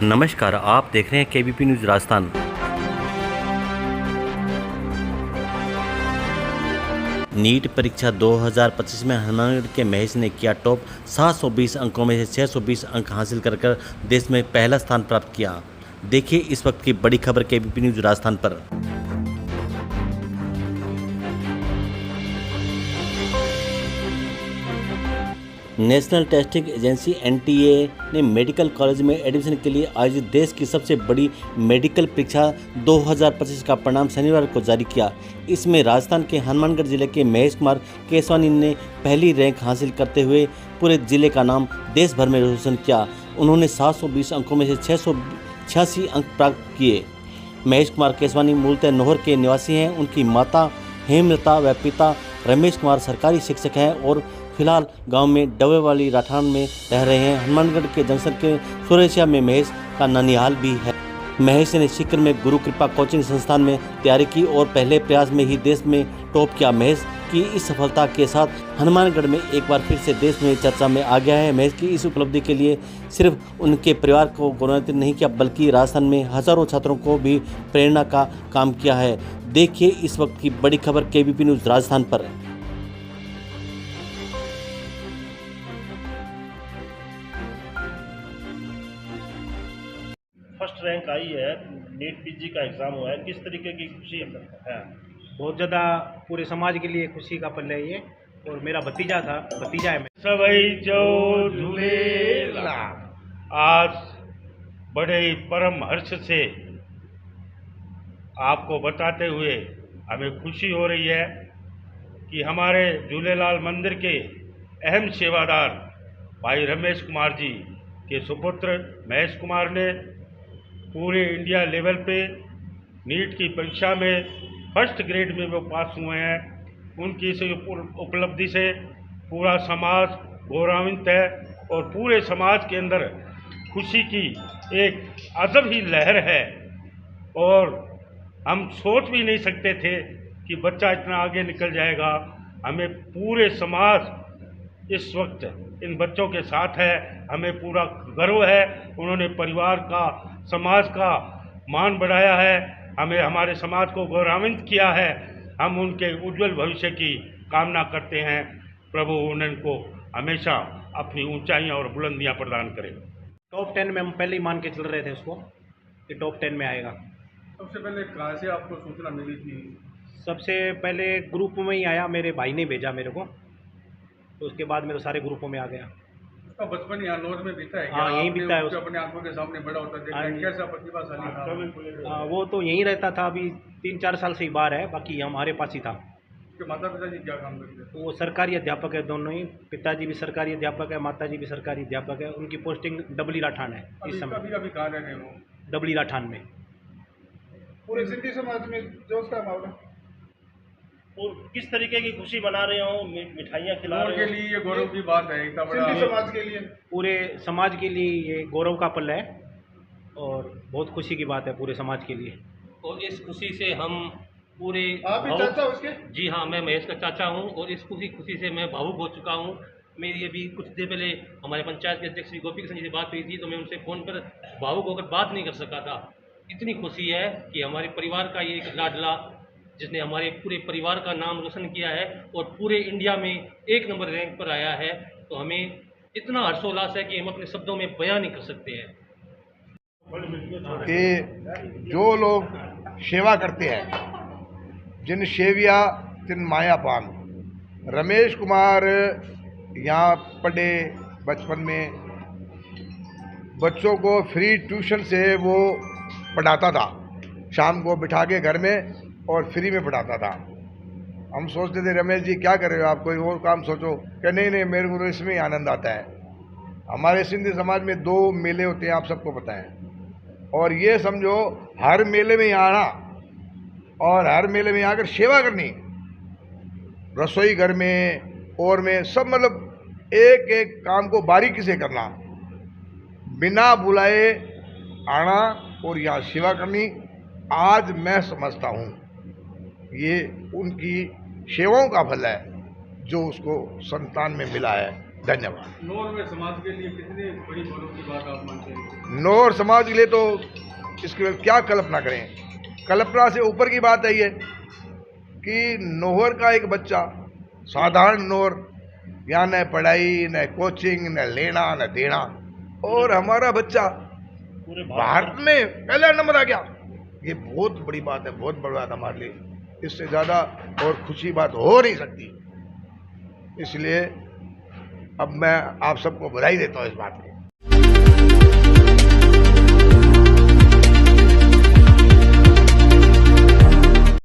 नमस्कार, आप देख रहे हैं केबीपी न्यूज़ राजस्थान। नीट परीक्षा 2025 में हनुमानगढ़ के महेश ने किया टॉप। 720 अंकों में से 620 अंक हासिल कर देश में पहला स्थान प्राप्त किया। देखिए इस वक्त की बड़ी खबर केबीपी न्यूज़ राजस्थान पर। नेशनल टेस्टिंग एजेंसी (एनटीए) ने मेडिकल कॉलेज में एडमिशन के लिए आयोजित देश की सबसे बड़ी मेडिकल परीक्षा 2025 का परिणाम शनिवार को जारी किया। इसमें राजस्थान के हनुमानगढ़ जिले के महेश कुमार केसवानी ने पहली रैंक हासिल करते हुए पूरे जिले का नाम देश भर में रोशन किया। उन्होंने 720 अंकों में से 686 अंक प्राप्त किए। महेश कुमार केसवानी मूलतः नौहर के निवासी हैं। उनकी माता हेमलता व पिता रमेश कुमार सरकारी शिक्षक हैं और फिलहाल गांव में डबेवाली राठान में रह रहे हैं। हनुमानगढ़ के जंक्शन के सुरेशिया में महेश का ननिहाल भी है। महेश ने सीकर में गुरु कृपा कोचिंग संस्थान में तैयारी की और पहले प्रयास में ही देश में टॉप किया। महेश की इस सफलता के साथ हनुमानगढ़ में एक बार फिर से देश में चर्चा में आ गया है। महेश की इस उपलब्धि के लिए सिर्फ उनके परिवार को गौरवान्वित नहीं किया बल्कि राजस्थान में हजारों छात्रों को भी प्रेरणा का काम किया है। देखिए इस वक्त की बड़ी खबर केबीपी न्यूज़ राजस्थान पर। फर्स्ट रैंक आई है, नीट पीजी का एग्ज़ाम हुआ है, किस तरीके की खुशी है? बहुत ज़्यादा पूरे समाज के लिए खुशी का पल है ये। और मेरा भतीजा है। सबई जो झूलेला। आज बड़े ही परम हर्ष से आपको बताते हुए हमें खुशी हो रही है कि हमारे झूलेलाल मंदिर के अहम सेवादार भाई रमेश कुमार जी के सुपुत्र महेश कुमार ने पूरे इंडिया लेवल पे नीट की परीक्षा में फर्स्ट ग्रेड में वो पास हुए हैं। उनकी इस उपलब्धि से पूरा समाज गौरवान्वित है और पूरे समाज के अंदर खुशी की एक अजब ही लहर है। और हम सोच भी नहीं सकते थे कि बच्चा इतना आगे निकल जाएगा। हमें पूरे समाज इस वक्त इन बच्चों के साथ है। हमें पूरा गर्व है। उन्होंने परिवार का, समाज का मान बढ़ाया है। हमें हमारे समाज को गौरवान्वित किया है। हम उनके उज्जवल भविष्य की कामना करते हैं। प्रभु उनको हमेशा अपनी ऊंचाइयां और बुलंदियां प्रदान करें। टॉप 10 में हम पहले ही मान के चल रहे थे उसको कि टॉप 10 में आएगा। सबसे पहले कहाँ से आपको सूचना मिली थी? सबसे पहले ग्रुप में ही आया, मेरे भाई ने भेजा मेरे को, तो उसके बाद मेरे सारे ग्रुपों में आ गया। उसका बचपन यहाँ लॉज में बीता है? हाँ, यहीं बीता है। उसको अपने आंखों के सामने बड़ा होता देखा है, कैसा प्रतिभाशाली था? वो तो यहीं रहता था, अभी 3-4 साल से ही बाहर है, बाकी हमारे पास ही था। उसके माता पिता जी क्या काम करते हैं? वो सरकारी अध्यापक है दोनों ही। पिताजी भी सरकारी अध्यापक है, माताजी भी सरकारी अध्यापक है। उनकी पोस्टिंग डबली राठान है इस समय। अभी कहाँ रह रहे हो? डबली राठान में। पूरे सिंधी समाज में जोश का माहौल। और किस तरीके की खुशी मना रहे हो? मिठाइयाँ खिला रहे हो? के लिए ये गौरव की बात है, इतना बड़ा समाज के लिए, पूरे समाज के लिए ये गौरव का पल है और बहुत खुशी की बात है पूरे समाज के लिए। और इस खुशी से हम पूरे आप भी चाचा उसके? जी हाँ, मैं महेश का चाचा हूँ और इस खुशी से मैं भावुक हो चुका हूँ। मेरी अभी कुछ देर पहले हमारे पंचायत के अध्यक्ष श्री गोपी कृष्ण जी से बात हुई थी, तो मैं उनसे फ़ोन पर भावुक होकर बात नहीं कर सका था। इतनी खुशी है कि हमारे परिवार का ये एक लाडला, जिसने हमारे पूरे परिवार का नाम रोशन किया है और पूरे इंडिया में 1 नंबर रैंक पर आया है, तो हमें इतना हर्षोल्लास है कि हम अपने शब्दों में बयान नहीं कर सकते हैं। कि जो लोग सेवा करते हैं, जिन सेविया तिन माया पान। रमेश कुमार यहाँ पढ़े, बचपन में बच्चों को फ्री ट्यूशन से वो पढ़ाता था, शाम को बिठा के घर में और फ्री में पढ़ाता था। हम सोचते थे रमेश जी क्या कर रहे हो, आप कोई और काम सोचो। कि नहीं, मेरे को तो इसमें ही आनंद आता है। हमारे सिंधी समाज में 2 मेले होते हैं, आप सबको पता है। और ये समझो हर मेले में आना और हर मेले में आकर सेवा करनी, रसोई घर में और में सब, मतलब एक एक काम को बारीकी से करना, बिना बुलाए आना और यहाँ सेवा करनी। आज मैं समझता हूँ ये उनकी सेवाओं का फल है जो उसको संतान में मिला है। धन्यवाद। नौर में समाज के लिए कितनी बड़ी गौरव की बात आप मानते हैं? नौर समाज के लिए तो इसकी क्या कल्पना करें, कल्पना से ऊपर की बात है ये कि नौहर का एक बच्चा, साधारण नौर, यहाँ न पढ़ाई न कोचिंग न लेना न देना, और हमारा बच्चा पूरे भारत में पहला नंबर आ गया। ये बहुत बड़ी बात है, बहुत बड़ी बात हमारे लिए। इससे ज़्यादा और खुशी बात हो नहीं सकती। इसलिए अब मैं आप सबको बधाई देता हूँ इस बात की।